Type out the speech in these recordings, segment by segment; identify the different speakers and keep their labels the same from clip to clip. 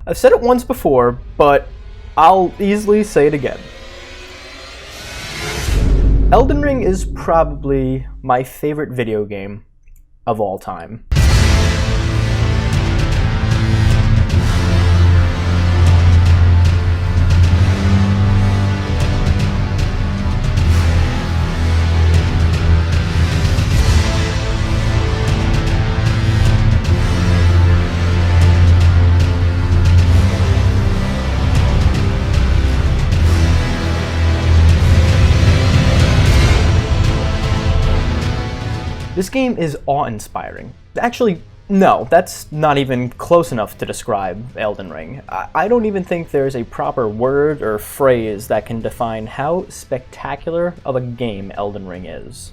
Speaker 1: I've said it once before, but I'll easily say it again. Elden Ring is probably my favorite video game of all time. This game is awe-inspiring. Actually, no, that's not even close enough to describe Elden Ring. I don't even think there's a proper word or phrase that can define how spectacular of a game Elden Ring is.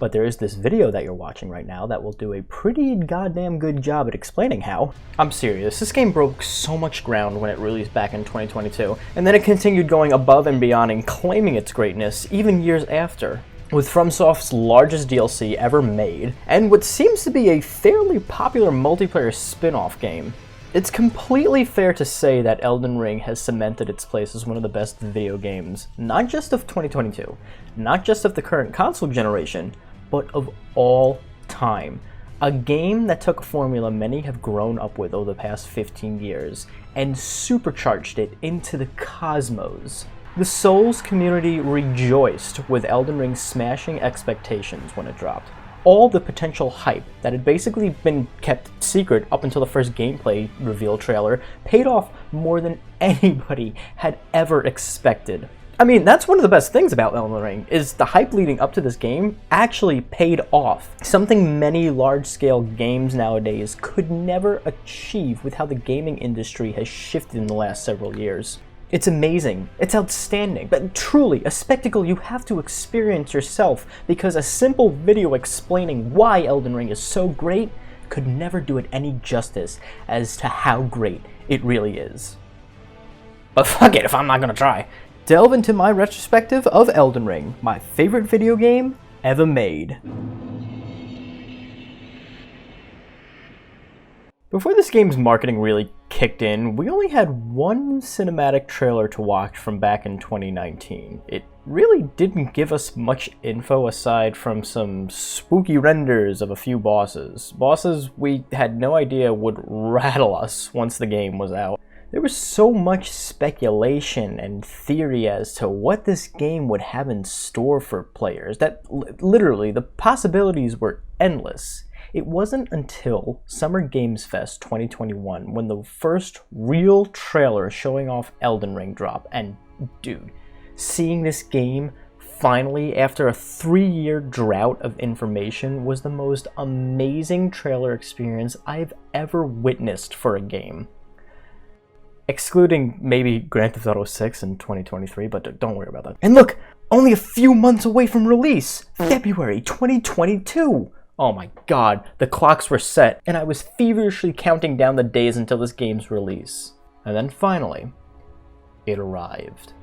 Speaker 1: But there is this video that you're watching right now that will do a pretty goddamn good job at explaining how. I'm serious, this game broke so much ground when it released back in 2022, and then it continued going above and beyond and claiming its greatness even years after, with FromSoft's largest DLC ever made, and what seems to be a fairly popular multiplayer spin-off game. It's completely fair to say that Elden Ring has cemented its place as one of the best video games, not just of 2022, not just of the current console generation, but of all time. A game that took a formula many have grown up with over the past 15 years, and supercharged it into the cosmos. The Souls community rejoiced with Elden Ring smashing expectations when it dropped. All the potential hype that had basically been kept secret up until the first gameplay reveal trailer paid off more than anybody had ever expected. I mean, that's one of the best things about Elden Ring, is the hype leading up to this game actually paid off. Something many large-scale games nowadays could never achieve with how the gaming industry has shifted in the last several years. It's amazing, it's outstanding, but truly a spectacle you have to experience yourself, because a simple video explaining why Elden Ring is so great could never do it any justice as to how great it really is. But fuck it if I'm not gonna try. Delve into my retrospective of Elden Ring, my favorite video game ever made. Before this game's marketing really kicked in, we only had one cinematic trailer to watch from back in 2019. It really didn't give us much info aside from some spooky renders of a few bosses. Bosses we had no idea would rattle us once the game was out. There was so much speculation and theory as to what this game would have in store for players that literally the possibilities were endless. It wasn't until Summer Games Fest 2021 when the first real trailer showing off Elden Ring dropped, and dude, seeing this game finally after a 3-year drought of information was the most amazing trailer experience I've ever witnessed for a game. Excluding maybe Grand Theft Auto 6 in 2023, but don't worry about that. And look, only a few months away from release, February 2022! Oh my god, the clocks were set, and I was feverishly counting down the days until this game's release. And then finally, it arrived.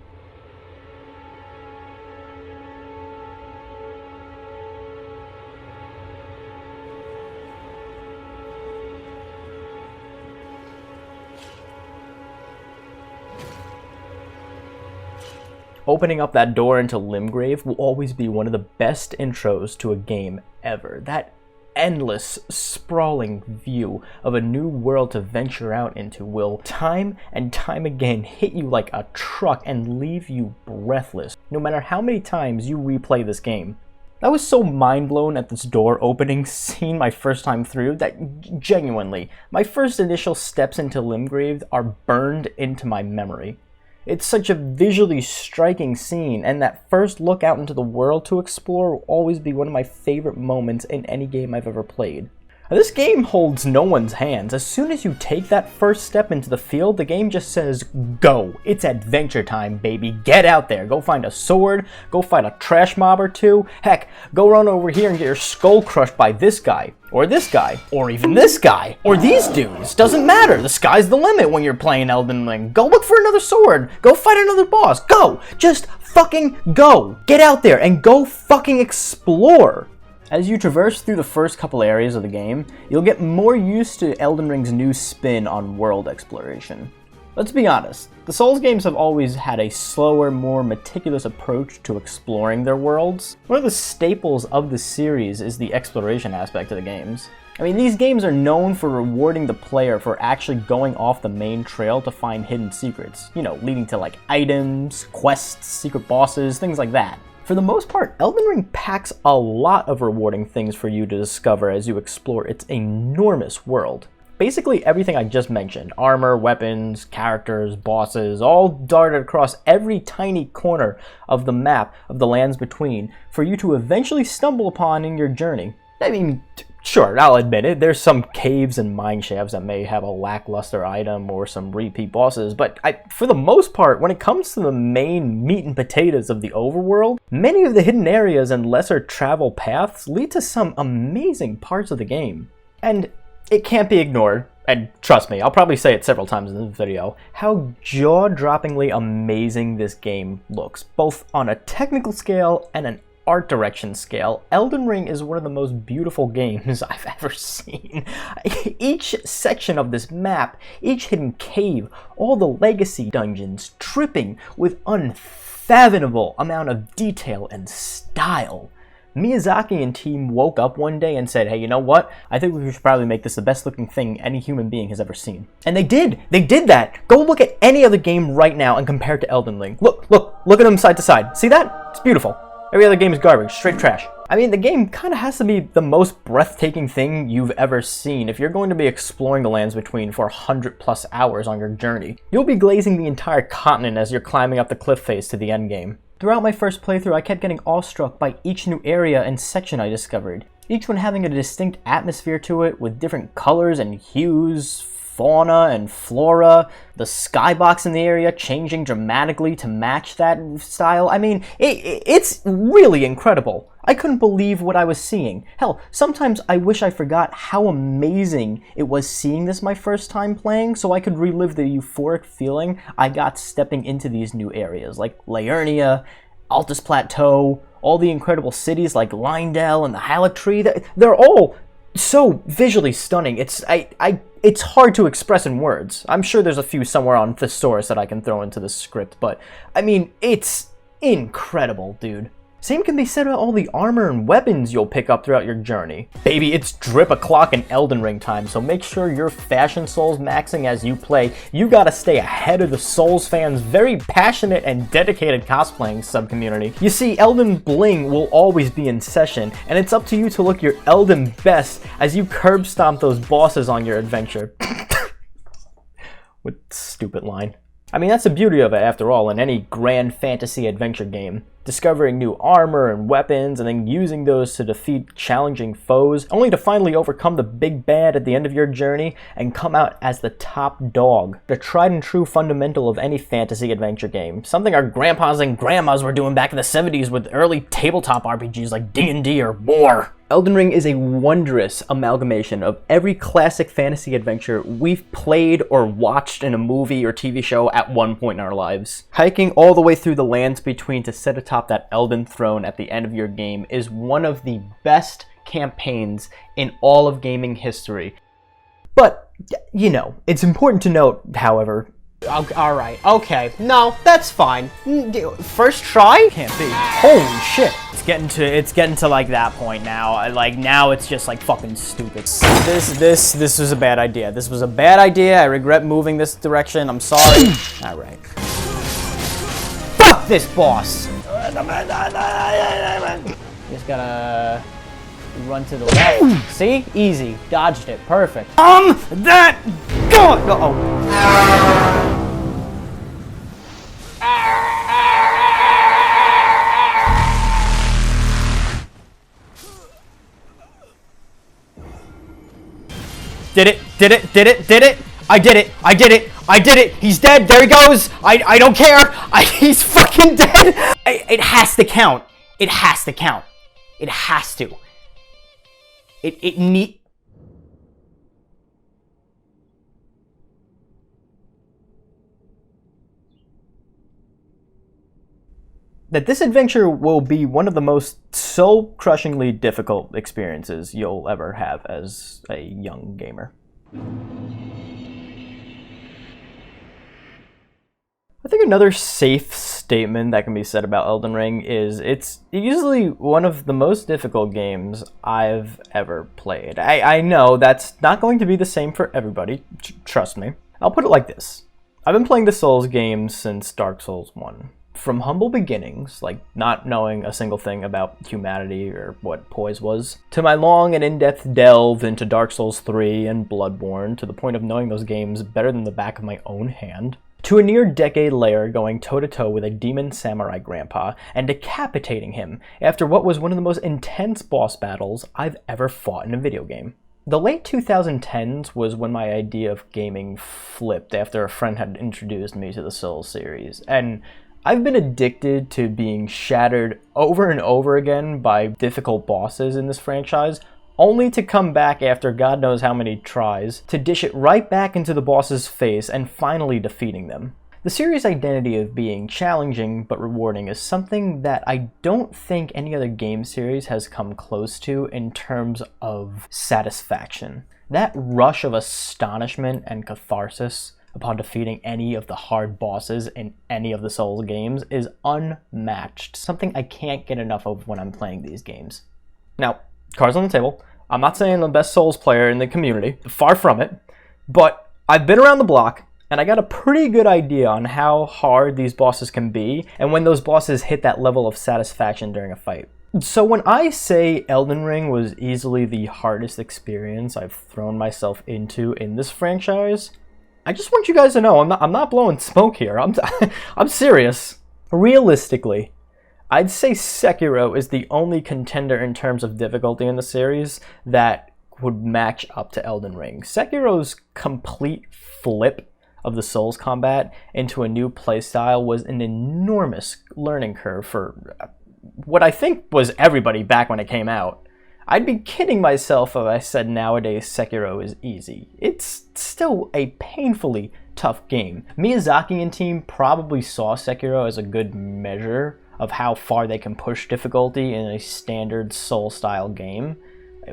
Speaker 1: Opening up that door into Limgrave will always be one of the best intros to a game ever. That endless, sprawling view of a new world to venture out into will time and time again hit you like a truck and leave you breathless, no matter how many times you replay this game. I was so mind-blown at this door opening scene my first time through that genuinely, my first initial steps into Limgrave are burned into my memory. It's such a visually striking scene, and that first look out into the world to explore will always be one of my favorite moments in any game I've ever played. This game holds no one's hands. As soon as you take that first step into the field, the game just says, go. It's adventure time, baby. Get out there. Go find a sword. Go fight a trash mob or two. Heck, go run over here and get your skull crushed by this guy. Or this guy. Or even this guy. Or these dudes. Doesn't matter. The sky's the limit when you're playing Elden Ring. Go look for another sword. Go fight another boss. Go. Just fucking go. Get out there and go fucking explore. As you traverse through the first couple areas of the game, you'll get more used to Elden Ring's new spin on world exploration. Let's be honest, the Souls games have always had a slower, more meticulous approach to exploring their worlds. One of the staples of the series is the exploration aspect of the games. I mean, these games are known for rewarding the player for actually going off the main trail to find hidden secrets, you know, leading to like items, quests, secret bosses, things like that. For the most part, Elden Ring packs a lot of rewarding things for you to discover as you explore its enormous world. Basically everything I just mentioned, armor, weapons, characters, bosses, all darted across every tiny corner of the map of the lands between for you to eventually stumble upon in your journey. I mean, sure, I'll admit it, there's some caves and mine shafts that may have a lackluster item or some repeat bosses, but for the most part, when it comes to the main meat and potatoes of the overworld, many of the hidden areas and lesser travel paths lead to some amazing parts of the game. And it can't be ignored, and trust me, I'll probably say it several times in this video, how jaw-droppingly amazing this game looks, both on a technical scale and an art direction scale. Elden Ring is one of the most beautiful games I've ever seen. Each section of this map, each hidden cave, all the legacy dungeons, dripping with unfathomable amount of detail and style. Miyazaki and team woke up one day and said, hey, you know what? I think we should probably make this the best looking thing any human being has ever seen. And they did! They did that! Go look at any other game right now and compare it to Elden Ring. Look at them side to side. See that? It's beautiful. Every other game is garbage, straight trash. I mean, the game kind of has to be the most breathtaking thing you've ever seen if you're going to be exploring the lands between for 100+ hours on your journey. You'll be glazing the entire continent as you're climbing up the cliff face to the end game. Throughout my first playthrough, I kept getting awestruck by each new area and section I discovered, each one having a distinct atmosphere to it with different colors and hues, fauna and flora, the skybox in the area changing dramatically to match that style. I mean, it's really incredible. I couldn't believe what I was seeing. Hell, sometimes I wish I forgot how amazing it was seeing this my first time playing so I could relive the euphoric feeling I got stepping into these new areas like Liurnia, Altus Plateau, all the incredible cities like Leyndell and the Erdtree. They're all so visually stunning. It's hard to express in words. I'm sure there's a few somewhere on Thesaurus that I can throw into the script, but I mean, it's incredible, dude. Same can be said about all the armor and weapons you'll pick up throughout your journey. Baby, it's drip o'clock in Elden Ring time, so make sure you're fashion Souls maxing as you play. You gotta stay ahead of the Souls fans' very passionate and dedicated cosplaying sub-community. You see, Elden Bling will always be in session, and it's up to you to look your Elden best as you curb stomp those bosses on your adventure. What stupid line. I mean, that's the beauty of it, after all, in any grand fantasy adventure game. Discovering new armor and weapons, and then using those to defeat challenging foes, only to finally overcome the big bad at the end of your journey and come out as the top dog. The tried and true fundamental of any fantasy adventure game. Something our grandpas and grandmas were doing back in the 70s with early tabletop RPGs like D&D or more. Elden Ring is a wondrous amalgamation of every classic fantasy adventure we've played or watched in a movie or TV show at one point in our lives. Hiking all the way through the lands between to set atop that Elden throne at the end of your game is one of the best campaigns in all of gaming history. But, you know, it's important to note, however, alright, okay, no, that's fine. First try? Can't be. Holy shit. It's getting to like that point now. Like now it's just like fucking stupid. This was a bad idea. This was a bad idea. I regret moving this direction. I'm sorry. Alright. Fuck this boss! Just gotta run to the left. See? Easy. Dodged it. Perfect. That god! Uh-oh. Did it! I did it! He's dead! There he goes! I don't care! He's fucking dead! It has to count! It has to count! It has to! It need... that this adventure will be one of the most soul-crushingly difficult experiences you'll ever have as a young gamer. I think another safe statement that can be said about Elden Ring is it's easily one of the most difficult games I've ever played. I know that's not going to be the same for everybody, trust me. I'll put it like this. I've been playing the Souls games since Dark Souls 1. From humble beginnings, like not knowing a single thing about humanity or what poise was, to my long and in-depth delve into Dark Souls 3 and Bloodborne to the point of knowing those games better than the back of my own hand, to a near-decade later going toe-to-toe with a demon samurai grandpa and decapitating him after what was one of the most intense boss battles I've ever fought in a video game. The late 2010s was when my idea of gaming flipped after a friend had introduced me to the Souls series, and I've been addicted to being shattered over and over again by difficult bosses in this franchise, only to come back after God knows how many tries to dish it right back into the boss's face and finally defeating them. The series' identity of being challenging but rewarding is something that I don't think any other game series has come close to in terms of satisfaction. That rush of astonishment and catharsis upon defeating any of the hard bosses in any of the Souls games is unmatched, something I can't get enough of when I'm playing these games. Now, cards on the table, I'm not saying I'm the best Souls player in the community, far from it, but I've been around the block and I got a pretty good idea on how hard these bosses can be and when those bosses hit that level of satisfaction during a fight. So when I say Elden Ring was easily the hardest experience I've thrown myself into in this franchise, I just want you guys to know I'm not blowing smoke here. I'm serious. Realistically, I'd say Sekiro is the only contender in terms of difficulty in the series that would match up to Elden Ring. Sekiro's complete flip of the Souls combat into a new playstyle was an enormous learning curve for what I think was everybody back when it came out. I'd be kidding myself if I said nowadays Sekiro is easy. It's still a painfully tough game. Miyazaki and team probably saw Sekiro as a good measure of how far they can push difficulty in a standard Soul-style game.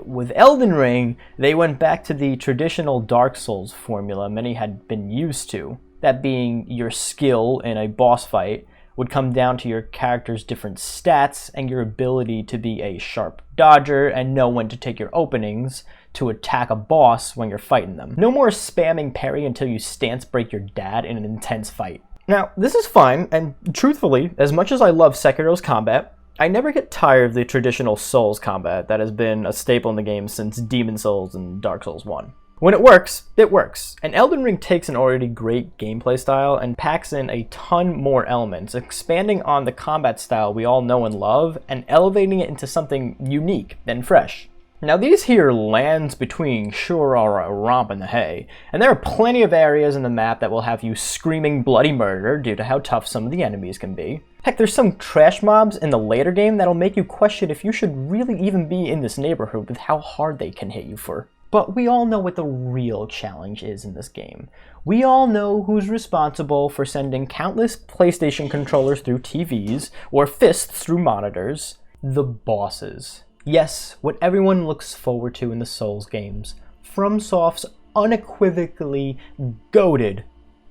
Speaker 1: With Elden Ring, they went back to the traditional Dark Souls formula many had been used to, that being your skill in a boss fight would come down to your character's different stats and your ability to be a sharp dodger and know when to take your openings to attack a boss when you're fighting them. No more spamming parry until you stance break your dad in an intense fight. Now, this is fine, and truthfully, as much as I love Sekiro's combat, I never get tired of the traditional Souls combat that has been a staple in the game since Demon Souls and Dark Souls 1. When it works, and Elden Ring takes an already great gameplay style and packs in a ton more elements, expanding on the combat style we all know and love, and elevating it into something unique and fresh. Now these here lands between sure are a romp in the hay, and there are plenty of areas in the map that will have you screaming bloody murder due to how tough some of the enemies can be. Heck, there's some trash mobs in the later game that'll make you question if you should really even be in this neighborhood with how hard they can hit you for. But we all know what the real challenge is in this game. We all know who's responsible for sending countless PlayStation controllers through TVs or fists through monitors. The bosses. Yes, what everyone looks forward to in the Souls games. FromSoft's unequivocally goated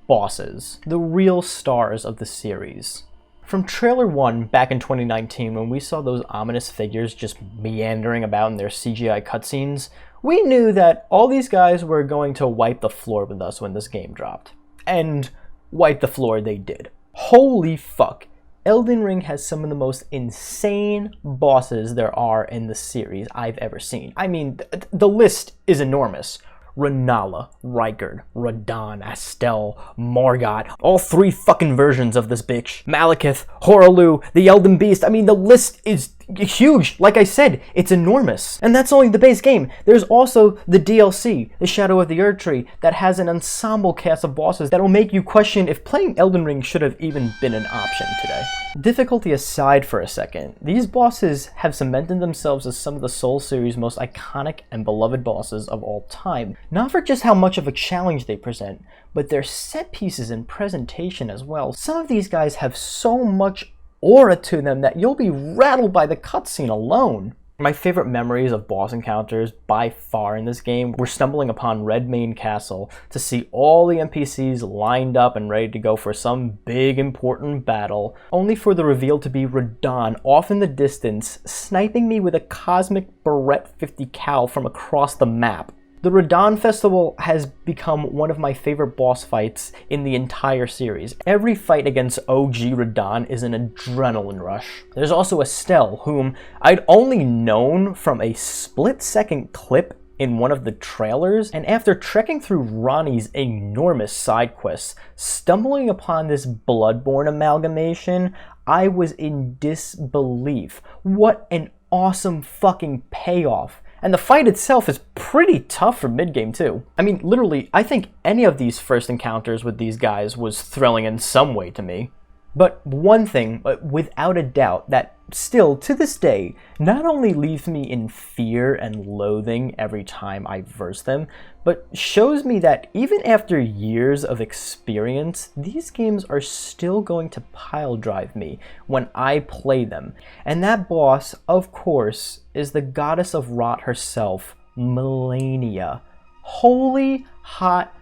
Speaker 1: bosses. The real stars of the series. From Trailer 1 back in 2019 when we saw those ominous figures just meandering about in their CGI cutscenes, we knew that all these guys were going to wipe the floor with us when this game dropped. And wipe the floor they did. Holy fuck. Elden Ring has some of the most insane bosses there are in the series I've ever seen. I mean, the list is enormous. Renala, Rykard, Radahn, Astel, Morgott, all three fucking versions of this bitch. Malekith, Hoaraloo, the Elden Beast. I mean, the list is huge. Like I said, it's enormous. And that's only the base game. There's also the DLC, the Shadow of the Erdtree, that has an ensemble cast of bosses that'll make you question if playing Elden Ring should have even been an option today. Difficulty aside for a second, these bosses have cemented themselves as some of the Souls series' most iconic and beloved bosses of all time. Not for just how much of a challenge they present, but their set pieces and presentation as well. Some of these guys have so much aura to them that you'll be rattled by the cutscene alone. My favorite memories of boss encounters by far in this game were stumbling upon Redmane Castle to see all the NPCs lined up and ready to go for some big important battle, only for the reveal to be Radahn off in the distance, sniping me with a cosmic Barrett 50 cal from across the map. The Radahn Festival has become one of my favorite boss fights in the entire series. Every fight against OG Radahn is an adrenaline rush. There's also Estelle, whom I'd only known from a split-second clip in one of the trailers, and after trekking through Ronnie's enormous side quests, stumbling upon this Bloodborne amalgamation, I was in disbelief. What an awesome fucking payoff. And the fight itself is pretty tough for mid-game too. I mean, literally, I think any of these first encounters with these guys was thrilling in some way to me. But one thing, without a doubt, that still, to this day, not only leaves me in fear and loathing every time I verse them, but shows me that even after years of experience, these games are still going to pile drive me when I play them. And that boss, of course, is the goddess of rot herself, Malenia. Holy hot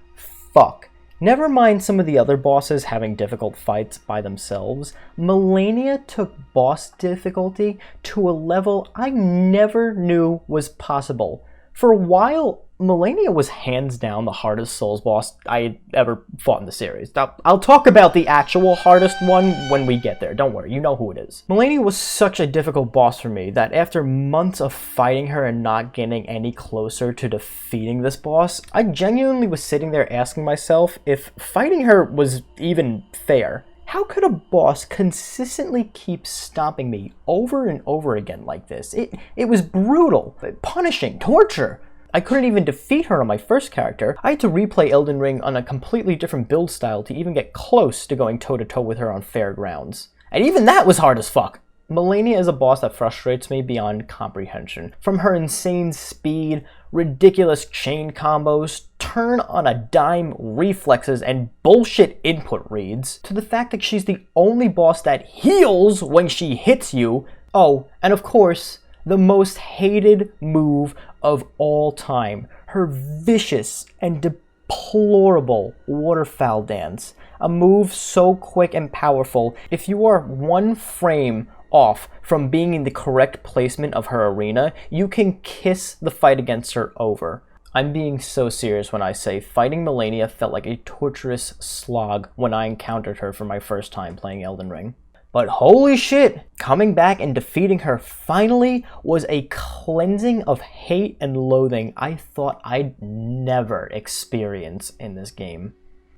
Speaker 1: fuck. Never mind some of the other bosses having difficult fights by themselves, Malenia took boss difficulty to a level I never knew was possible. For a while, Malenia was hands down the hardest Souls boss I had ever fought in the series. I'll talk about the actual hardest one when we get there, don't worry, you know who it is. Malenia was such a difficult boss for me that after months of fighting her and not getting any closer to defeating this boss, I genuinely was sitting there asking myself if fighting her was even fair. How could a boss consistently keep stomping me over and over again like this? It was brutal, punishing, torture. I couldn't even defeat her on my first character. I had to replay Elden Ring on a completely different build style to even get close to going toe-to-toe with her on fair grounds. And even that was hard as fuck. Malenia is a boss that frustrates me beyond comprehension. From her insane speed, ridiculous chain combos, turn on a dime reflexes, and bullshit input reads, to the fact that she's the only boss that heals when she hits you. Oh, and of course, the most hated move of all time, her vicious and deplorable waterfowl dance. A move so quick and powerful, if you are one frame off from being in the correct placement of her arena, you can kiss the fight against her over. I'm being so serious when I say fighting Malenia felt like a torturous slog when I encountered her for my first time playing Elden Ring. But holy shit, coming back and defeating her finally was a cleansing of hate and loathing I thought I'd never experience in this game.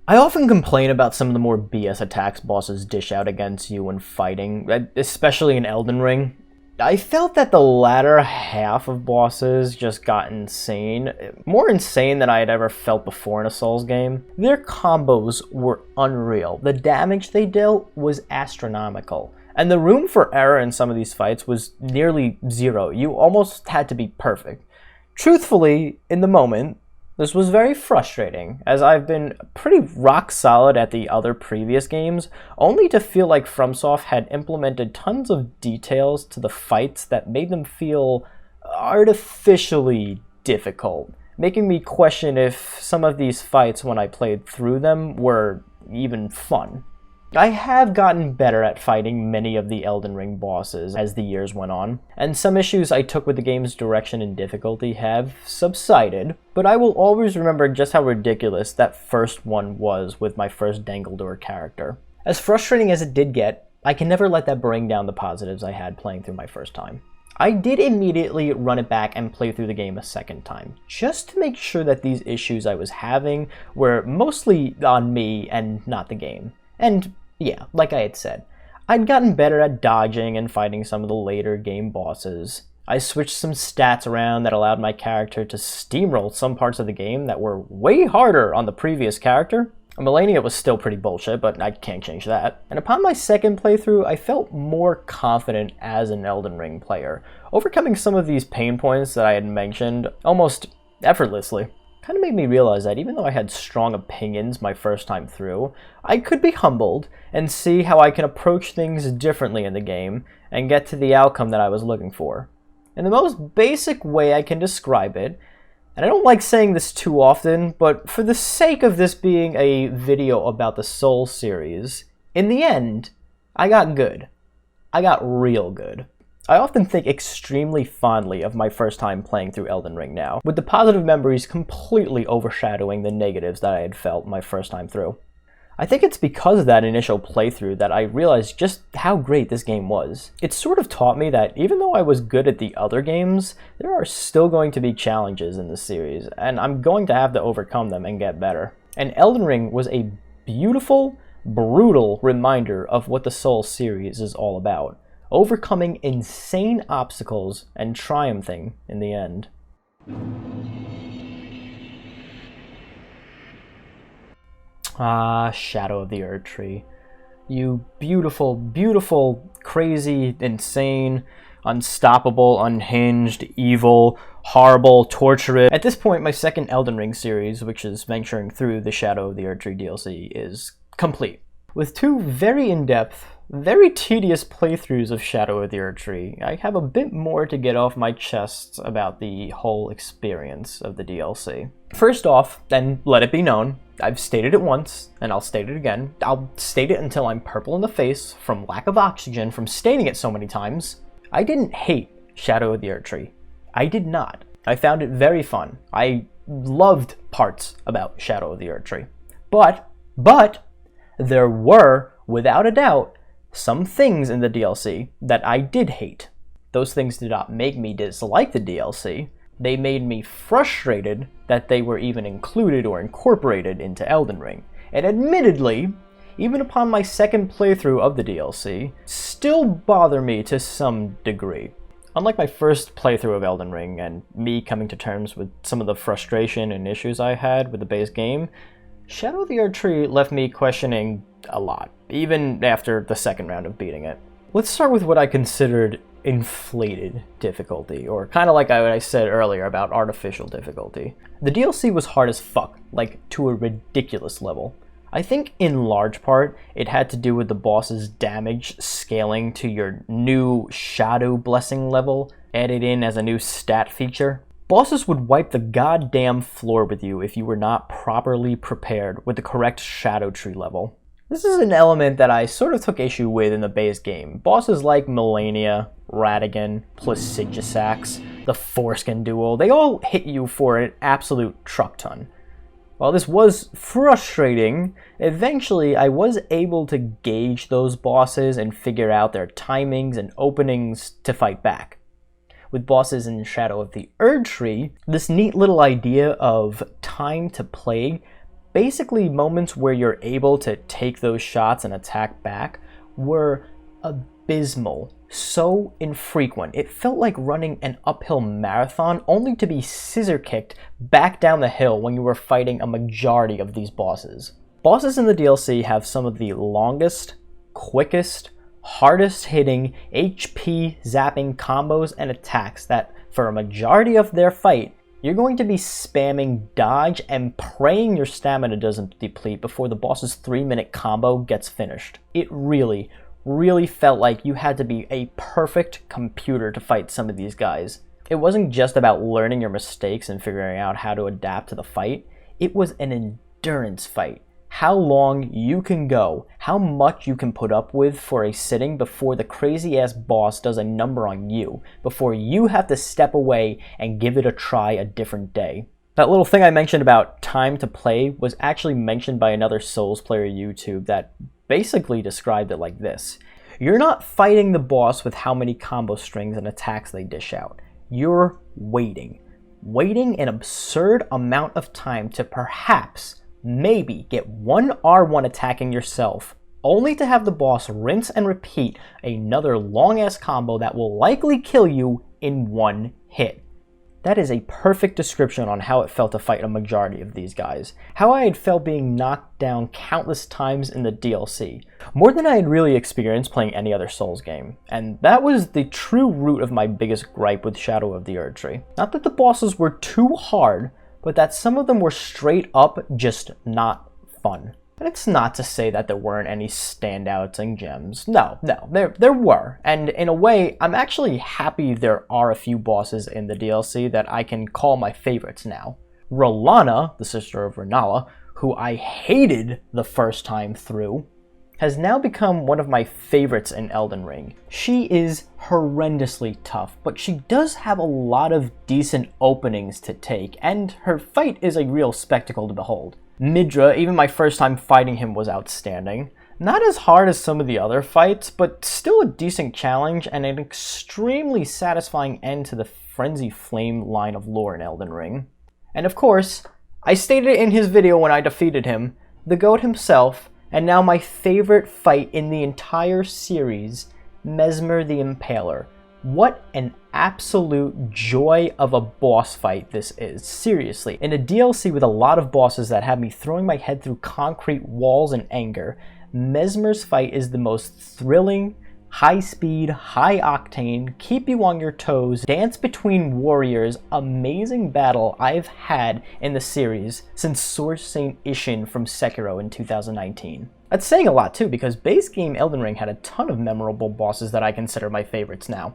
Speaker 1: I often complain about some of the more BS attacks bosses dish out against you when fighting, especially in Elden Ring. I felt that the latter half of bosses just got insane, more insane than I had ever felt before in a Souls game. Their combos were unreal. The damage they dealt was astronomical. And the room for error in some of these fights was nearly zero. You almost had to be perfect. Truthfully, in the moment, this was very frustrating, as I've been pretty rock solid at the other previous games, only to feel like FromSoft had implemented tons of details to the fights that made them feel artificially difficult, making me question if some of these fights when I played through them were even fun. I have gotten better at fighting many of the Elden Ring bosses as the years went on, and some issues I took with the game's direction and difficulty have subsided, but I will always remember just how ridiculous that first one was with my first Dangledor character. As frustrating as it did get, I can never let that bring down the positives I had playing through my first time. I did immediately run it back and play through the game a second time, just to make sure that these issues I was having were mostly on me and not the game. And yeah, like I had said, I'd gotten better at dodging and fighting some of the later game bosses. I switched some stats around that allowed my character to steamroll some parts of the game that were way harder on the previous character. Malenia was still pretty bullshit, but I can't change that. And upon my second playthrough, I felt more confident as an Elden Ring player, overcoming some of these pain points that I had mentioned almost effortlessly. kind of made me realize that even though I had strong opinions my first time through, I could be humbled and see how I can approach things differently in the game and get to the outcome that I was looking for. In the most basic way I can describe it, and I don't like saying this too often, but for the sake of this being a video about the Souls series, in the end, I got good. I got real good. I often think extremely fondly of my first time playing through Elden Ring now, with the positive memories completely overshadowing the negatives that I had felt my first time through. I think it's because of that initial playthrough that I realized just how great this game was. It sort of taught me that even though I was good at the other games, there are still going to be challenges in this series, and I'm going to have to overcome them and get better. And Elden Ring was a beautiful, brutal reminder of what the Souls series is all about. Overcoming insane obstacles and triumphing in the end. Ah, Shadow of the Erdtree. You beautiful, beautiful, crazy, insane, unstoppable, unhinged, evil, horrible, torturous. At this point, my second Elden Ring series, which is venturing through the Shadow of the Erdtree DLC, is complete. With two very in-depth, very tedious playthroughs of Shadow of the Erdtree, I have a bit more to get off my chest about the whole experience of the DLC. First off, and let it be known, I've stated it once, and I'll state it again. I'll state it until I'm purple in the face from lack of oxygen from stating it so many times. I didn't hate Shadow of the Erdtree. I did not. I found it very fun. I loved parts about Shadow of the Erdtree. But, there were, without a doubt, some things in the DLC that I did hate. Those things did not make me dislike the DLC. They made me frustrated that they were even included or incorporated into Elden Ring. And admittedly, even upon my second playthrough of the DLC, still bother me to some degree. Unlike my first playthrough of Elden Ring and me coming to terms with some of the frustration and issues I had with the base game, Shadow of the Erdtree left me questioning a lot, even after the second round of beating it. Let's start with what I considered inflated difficulty, or kind of like I said earlier about artificial difficulty. The DLC was hard as fuck, like to a ridiculous level. I think in large part it had to do with the boss's damage scaling to your new Shadow Blessing level, added in as a new stat feature. Bosses would wipe the goddamn floor with you if you were not properly prepared with the correct Shadow Tree level. This is an element that I sort of took issue with in the base game. Bosses like Melania, Radigan, Placidusax, the Foreskin duo, they all hit you for an absolute truck ton. While this was frustrating, eventually I was able to gauge those bosses and figure out their timings and openings to fight back. With bosses in Shadow of the Erdtree, this neat little idea of time to play, basically moments where you're able to take those shots and attack back, were abysmal. So infrequent. It felt like running an uphill marathon only to be scissor kicked back down the hill when you were fighting a majority of these bosses. Bosses in the DLC have some of the longest, quickest, hardest hitting HP zapping combos and attacks that, for a majority of their fight, you're going to be spamming dodge and praying your stamina doesn't deplete before the boss's 3-minute combo gets finished. It really felt like you had to be a perfect computer to fight some of these guys. It wasn't just about learning your mistakes and figuring out how to adapt to the fight. It was an endurance fight. How long you can go, how much you can put up with for a sitting before the crazy-ass boss does a number on you, before you have to step away and give it a try a different day. That little thing I mentioned about time to play was actually mentioned by another Souls player YouTube that basically described it like this. You're not fighting the boss with how many combo strings and attacks they dish out. You're waiting. Waiting an absurd amount of time to perhaps maybe get one R1 attacking yourself, only to have the boss rinse and repeat another long-ass combo that will likely kill you in one hit. That is a perfect description on how it felt to fight a majority of these guys. How I had felt being knocked down countless times in the DLC. More than I had really experienced playing any other Souls game. And that was the true root of my biggest gripe with Shadow of the Erdtree. Not that the bosses were too hard, but that some of them were straight up just not fun. And it's not to say that there weren't any standouts and gems. No, there were. And in a way, I'm actually happy there are a few bosses in the DLC that I can call my favorites now. Rolana, the sister of Renala, who I hated the first time through, has now become one of my favorites in Elden Ring. She is horrendously tough, but she does have a lot of decent openings to take, and her fight is a real spectacle to behold. Midra, even my first time fighting him, was outstanding. Not as hard as some of the other fights, but still a decent challenge and an extremely satisfying end to the Frenzy Flame line of lore in Elden Ring. And of course, I stated in his video when I defeated him, the GOAT himself, and now my favorite fight in the entire series, Mesmer the Impaler. What an absolute joy of a boss fight this is, seriously. In a DLC with a lot of bosses that have me throwing my head through concrete walls in anger, Mesmer's fight is the most thrilling, high-speed, high-octane, keep you on your toes, dance between warriors, amazing battle I've had in the series since Sword Saint Ishin from Sekiro in 2019. That's saying a lot too, because base game Elden Ring had a ton of memorable bosses that I consider my favorites now.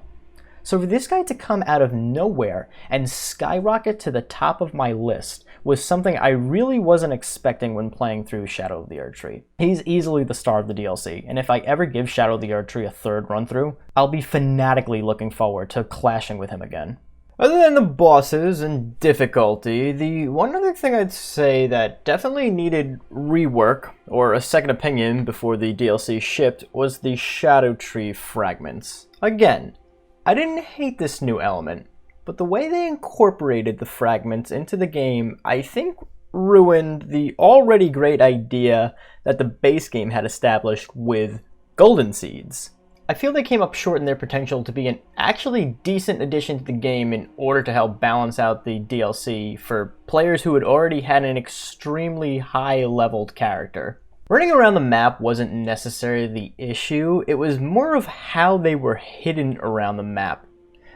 Speaker 1: So for this guy to come out of nowhere and skyrocket to the top of my list was something I really wasn't expecting when playing through Shadow of the Erdtree. He's easily the star of the DLC, and if I ever give Shadow of the Erdtree a third run through, I'll be fanatically looking forward to clashing with him again. Other than the bosses and difficulty, the one other thing I'd say that definitely needed rework, or a second opinion before the DLC shipped, was the Shadow Tree fragments. Again, I didn't hate this new element, but the way they incorporated the fragments into the game, I think, ruined the already great idea that the base game had established with golden seeds. I feel they came up short in their potential to be an actually decent addition to the game in order to help balance out the DLC for players who had already had an extremely high-leveled character. Running around the map wasn't necessarily the issue, it was more of how they were hidden around the map.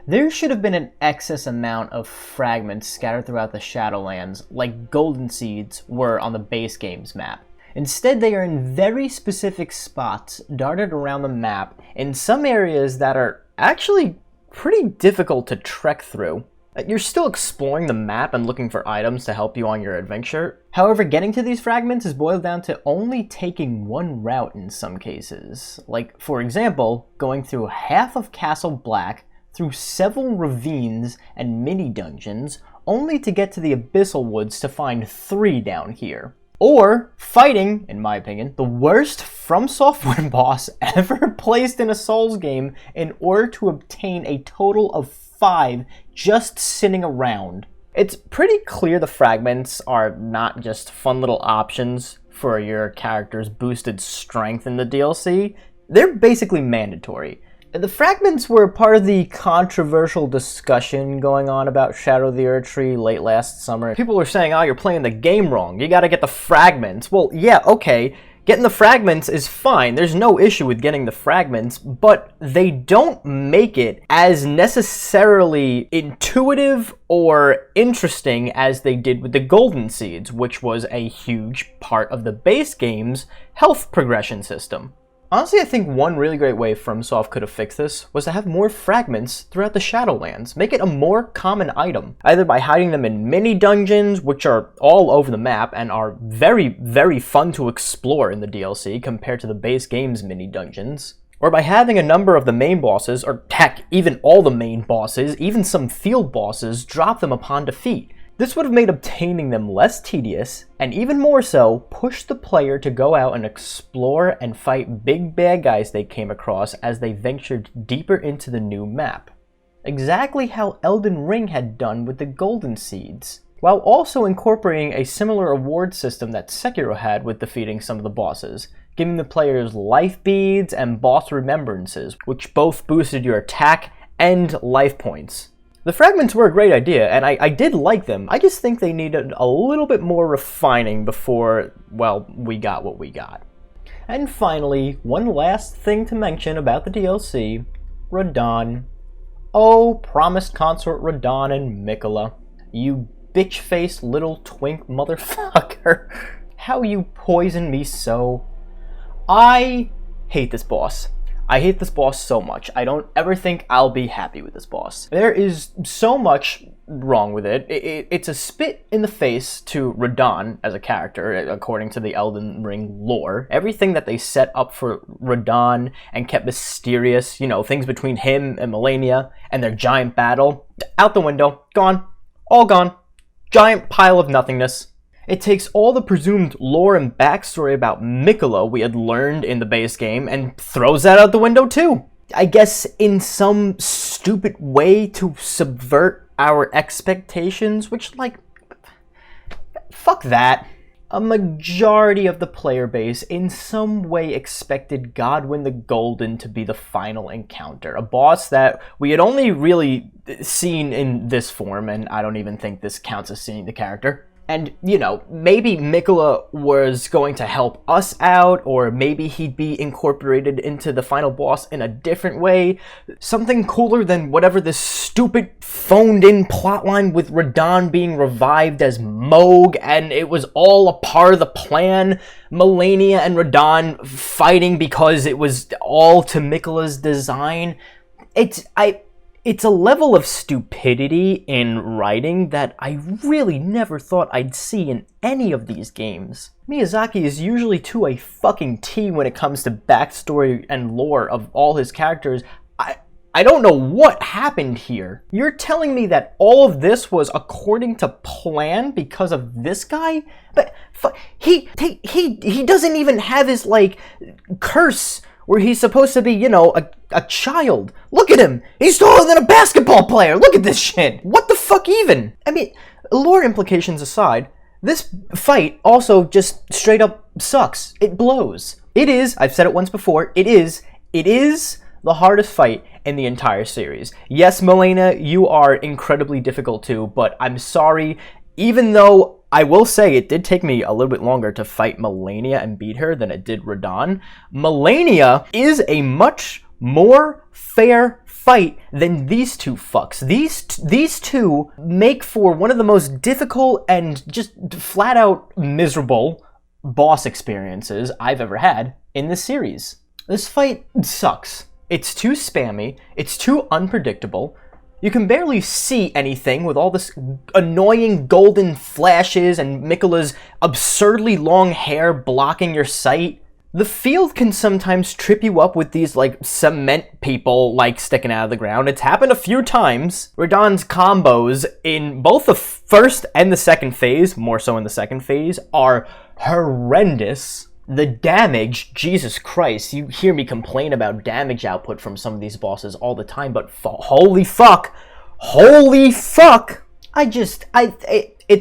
Speaker 1: There should have been an excess amount of fragments scattered throughout the Shadowlands, like golden seeds were on the base game's map. Instead, they are in very specific spots darted around the map in some areas that are actually pretty difficult to trek through. You're still exploring the map and looking for items to help you on your adventure. However, getting to these fragments is boiled down to only taking one route in some cases. Like, for example, going through half of Castle Black, through several ravines and mini-dungeons, only to get to the Abyssal Woods to find 3 down here. Or fighting, in my opinion, the worst From Software boss ever placed in a Souls game in order to obtain a total of 5 just sitting around. It's pretty clear the fragments are not just fun little options for your character's boosted strength in the DLC. They're basically mandatory. The fragments were part of the controversial discussion going on about Shadow of the Erdtree late last summer. People were saying, oh, you're playing the game wrong. You gotta get the fragments. Well, yeah, okay. Getting the fragments is fine. There's no issue with getting the fragments, but they don't make it as necessarily intuitive or interesting as they did with the golden seeds, which was a huge part of the base game's health progression system. Honestly, I think one really great way FromSoft could have fixed this was to have more fragments throughout the Shadowlands. Make it a more common item, either by hiding them in mini-dungeons, which are all over the map and are very, very fun to explore in the DLC compared to the base game's mini-dungeons, or by having a number of the main bosses, or heck, even all the main bosses, even some field bosses, drop them upon defeat. This would have made obtaining them less tedious, and even more so, push the player to go out and explore and fight big bad guys they came across as they ventured deeper into the new map. Exactly how Elden Ring had done with the golden seeds, while also incorporating a similar award system that Sekiro had with defeating some of the bosses, giving the players life beads and boss remembrances, which both boosted your attack and life points. The fragments were a great idea, and I did like them. I just think they needed a little bit more refining before, well, we got what we got. And finally, one last thing to mention about the DLC, Radahn. Oh, promised consort Radahn and Miquella. You bitch-faced little twink motherfucker. How you poison me so. I hate this boss. I hate this boss so much. I don't ever think I'll be happy with this boss. There is so much wrong with it. It's a spit in the face to Radahn as a character, according to the Elden Ring lore. Everything that they set up for Radahn and kept mysterious, you know, things between him and Malenia and their giant battle, out the window, gone, all gone. Giant pile of nothingness. It takes all the presumed lore and backstory about Miquella we had learned in the base game and throws that out the window too. I guess in some stupid way to subvert our expectations, which, like, fuck that. A majority of the player base in some way expected Godwyn the Golden to be the final encounter, a boss that we had only really seen in this form, and I don't even think this counts as seeing the character. And, you know, maybe Miquella was going to help us out, or maybe he'd be incorporated into the final boss in a different way. Something cooler than whatever this stupid phoned-in plotline with Radahn being revived as Moog, and it was all a part of the plan. Malenia and Radahn fighting because it was all to Miquella's design. It's a level of stupidity in writing that I really never thought I'd see in any of these games. Miyazaki is usually to a fucking T when it comes to backstory and lore of all his characters. I don't know what happened here. You're telling me that all of this was according to plan because of this guy? But he doesn't even have his, like, curse where he's supposed to be, you know, a child. Look at him! He's taller than a basketball player! Look at this shit! What the fuck even? I mean, lore implications aside, this fight also just straight up sucks. It blows. It is, I've said it once before, it is the hardest fight in the entire series. Yes, Malenia, you are incredibly difficult too, but I'm sorry, even though I will say it did take me a little bit longer to fight Malenia and beat her than it did Radahn. Malenia is a much more fair fight than these two fucks. These two make for one of the most difficult and just flat out miserable boss experiences I've ever had in this series. This fight sucks. It's too spammy, it's too unpredictable. You can barely see anything with all this annoying golden flashes and Miquella's absurdly long hair blocking your sight. The field can sometimes trip you up with these, like, cement people, like, sticking out of the ground. It's happened a few times. Radahn's combos in both the first and the second phase, more so in the second phase, are horrendous. The damage, Jesus Christ, you hear me complain about damage output from some of these bosses all the time, but holy fuck, it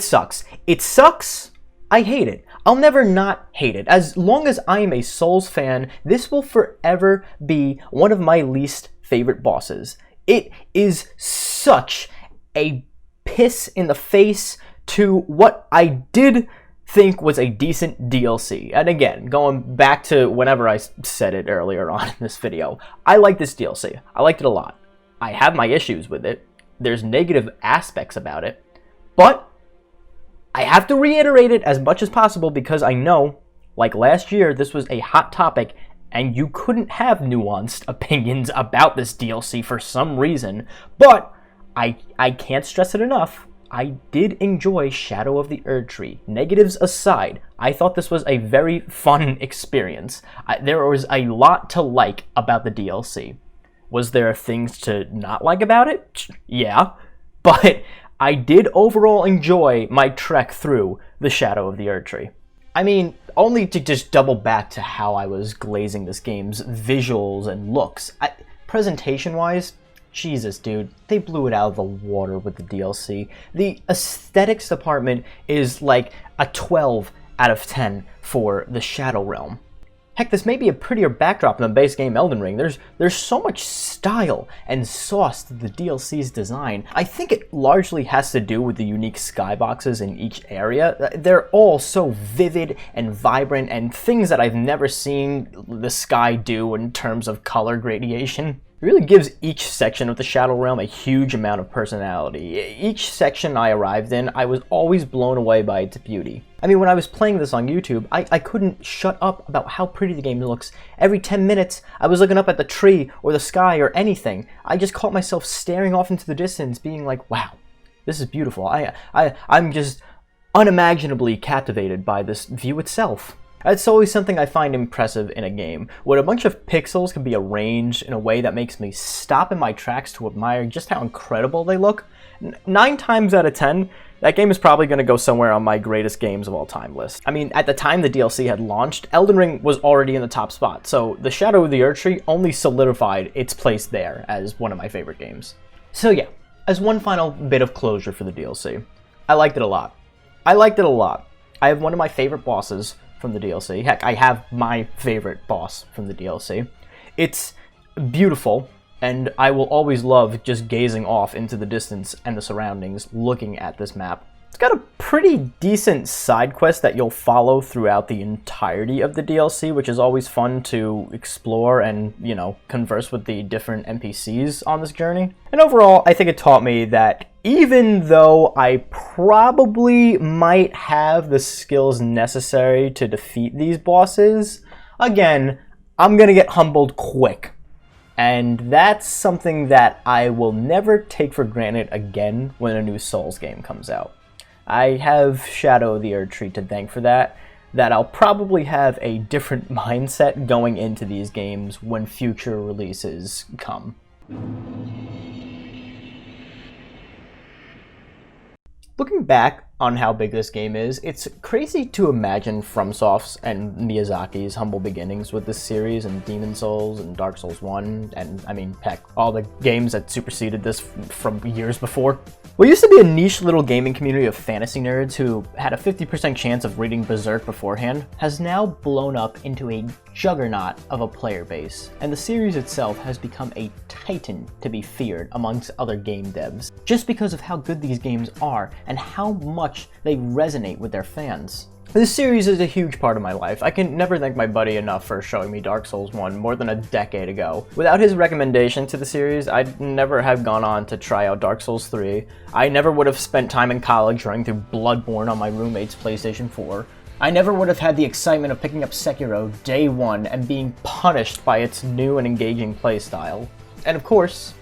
Speaker 1: sucks. It sucks, I hate it. I'll never not hate it. As long as I am a Souls fan, this will forever be one of my least favorite bosses. It is such a piss in the face to what I did think was a decent DLC. And again, going back to whenever I said it earlier on in this video, I like this DLC. I liked it a lot. I have my issues with it. There's negative aspects about it. But I have to reiterate it as much as possible because I know, like last year, this was a hot topic and you couldn't have nuanced opinions about this DLC for some reason. But I can't stress it enough. I did enjoy Shadow of the Erdtree. Negatives aside, I thought this was a very fun experience. There was a lot to like about the DLC. Was there things to not like about it? Yeah, but I did overall enjoy my trek through the Shadow of the Erdtree. I mean, only to just double back to how I was glazing this game's visuals and looks. Presentation-wise, Jesus, dude, they blew it out of the water with the DLC. The aesthetics department is like a 12 out of 10 for the Shadow Realm. Heck, this may be a prettier backdrop than the base game Elden Ring. There's so much style and sauce to the DLC's design. I think it largely has to do with the unique skyboxes in each area. They're all so vivid and vibrant and things that I've never seen the sky do in terms of color gradation. It really gives each section of the Shadow Realm a huge amount of personality. Each section I arrived in, I was always blown away by its beauty. I mean, when I was playing this on YouTube, I couldn't shut up about how pretty the game looks. Every 10 minutes, I was looking up at the tree or the sky or anything. I just caught myself staring off into the distance, being like, wow, this is beautiful. I'm just unimaginably captivated by this view itself. It's always something I find impressive in a game, when a bunch of pixels can be arranged in a way that makes me stop in my tracks to admire just how incredible they look. 9 times out of 10, that game is probably going to go somewhere on my greatest games of all time list. I mean, at the time the DLC had launched, Elden Ring was already in the top spot, so the Shadow of the Erdtree only solidified its place there as one of my favorite games. So yeah, as one final bit of closure for the DLC, I liked it a lot. I have one of my favorite bosses from the DLC. Heck, I have my favorite boss from the DLC. It's beautiful, and I will always love just gazing off into the distance and the surroundings, looking at this map. It's got a pretty decent side quest that you'll follow throughout the entirety of the DLC, which is always fun to explore and, you know, converse with the different NPCs on this journey. And overall, I think it taught me that even though I probably might have the skills necessary to defeat these bosses, again, I'm gonna get humbled quick. And that's something that I will never take for granted again when a new Souls game comes out. I have Shadow of the Erdtree to thank for that I'll probably have a different mindset going into these games when future releases come. Looking back on how big this game is, it's crazy to imagine FromSoft's and Miyazaki's humble beginnings with this series and Demon Souls and Dark Souls 1, and I mean, heck, all the games that superseded this from years before. What used to be a niche little gaming community of fantasy nerds who had a 50% chance of reading Berserk beforehand has now blown up into a juggernaut of a player base, and the series itself has become a titan to be feared amongst other game devs, just because of how good these games are and how much they resonate with their fans. This series is a huge part of my life. I can never thank my buddy enough for showing me Dark Souls 1 more than a decade ago. Without his recommendation to the series, I'd never have gone on to try out Dark Souls 3. I never would have spent time in college running through Bloodborne on my roommate's PlayStation 4. I never would have had the excitement of picking up Sekiro day one and being punished by its new and engaging playstyle. And of course,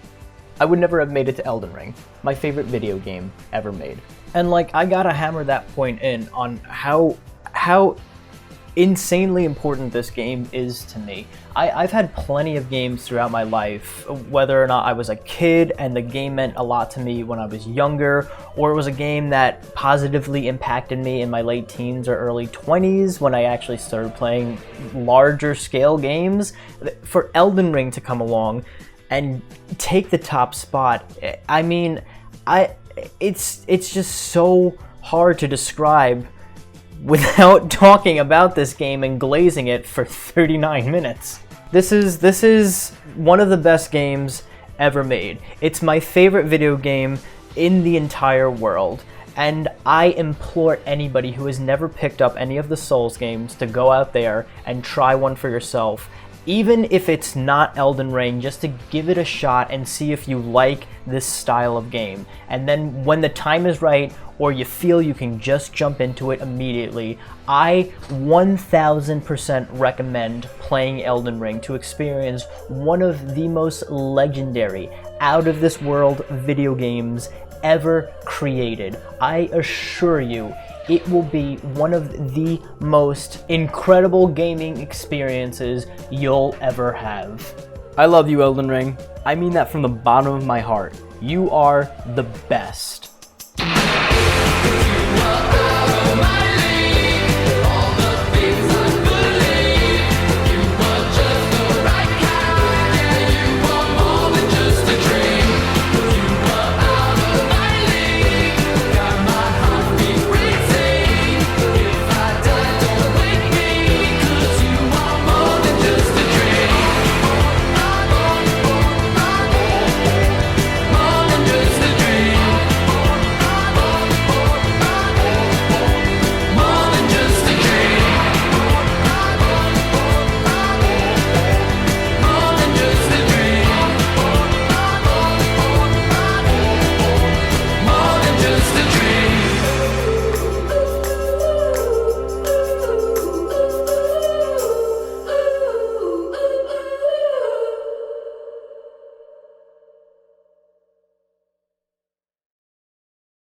Speaker 1: I would never have made it to Elden Ring, my favorite video game ever made. And like, I gotta hammer that point in on how insanely important this game is to me. I've had plenty of games throughout my life, whether or not I was a kid and the game meant a lot to me when I was younger, or it was a game that positively impacted me in my late teens or early 20s when I actually started playing larger scale games. For Elden Ring to come along and take the top spot, I mean, it's just so hard to describe without talking about this game and glazing it for 39 minutes. This is one of the best games ever made. It's my favorite video game in the entire world, and I implore anybody who has never picked up any of the Souls games to go out there and try one for yourself. Even if it's not Elden Ring, just to give it a shot and see if you like this style of game. And then when the time is right, or you feel you can just jump into it immediately, I 1000% recommend playing Elden Ring to experience one of the most legendary, out-of-this-world video games ever created. I assure you, it will be one of the most incredible gaming experiences you'll ever have. I love you, Elden Ring. I mean that from the bottom of my heart. You are the best.